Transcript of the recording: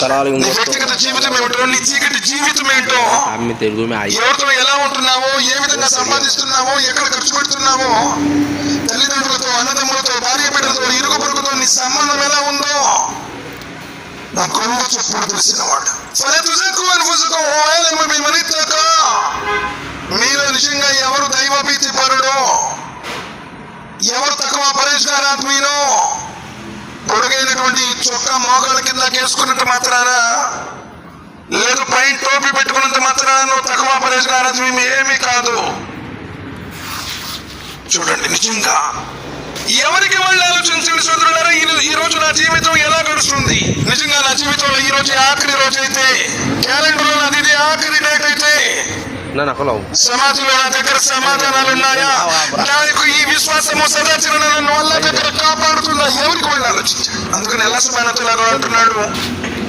నీ వ్యక్తిగత జీవితం ఏమిటో, నీ చీకటి జీవితం ఏంటో, ఎవరితో ఎలా ఉంటున్నావో, ఏ విధంగా సంపాదిస్తున్నావో, ఎక్కడ ఖర్చు పెడుతున్నావో, తల్లిదండ్రులతో, అన్నదమ్ములతో, భార్య బిడ్డలతో, ఇరుగు పొరుగుతో నీ సంబంధం ఎలా ఉందో నా కొండ చెప్పుడు తెలిసినవాడు. మీలో నిజంగా ఎవరు దైవభీతి పరుడో, ఎవరు తక్కువ పరిష్కారాత్మీనో, పొడుగైనటువంటి చొక్కా మోకాల కింద వేసుకున్నట్టు మాత్రాన, లేదు పైన టోపీ పెట్టుకున్నంత మాత్రాన నువ్వు తక్కువ పరిష్కారాత్మీ ఏమీ కాదు. చూడండి, నిజంగా ఎవరికి వాళ్ళు ఆలోచించండి సోదరులారా. ఈ రోజు నా జీవితం ఎలా గడుస్తుంది? నిజంగా నా జీవితంలో ఈ రోజు ఆఖరి రోజు అయితే, క్యాలెండర్ లో నాది ఆఖరి డేట్ అయితే, సమాజంలో నా దగ్గర సమాధానాలు ఉన్నాయా? నాకు ఈ విశ్వాసము సదాచరణ నన్ను వాళ్ళ దగ్గర కాపాడుతుందా? ఎవరికి వాళ్ళు ఆలోచించారు? అందుకని ఎలా సమానతలాగా అంటున్నాడు,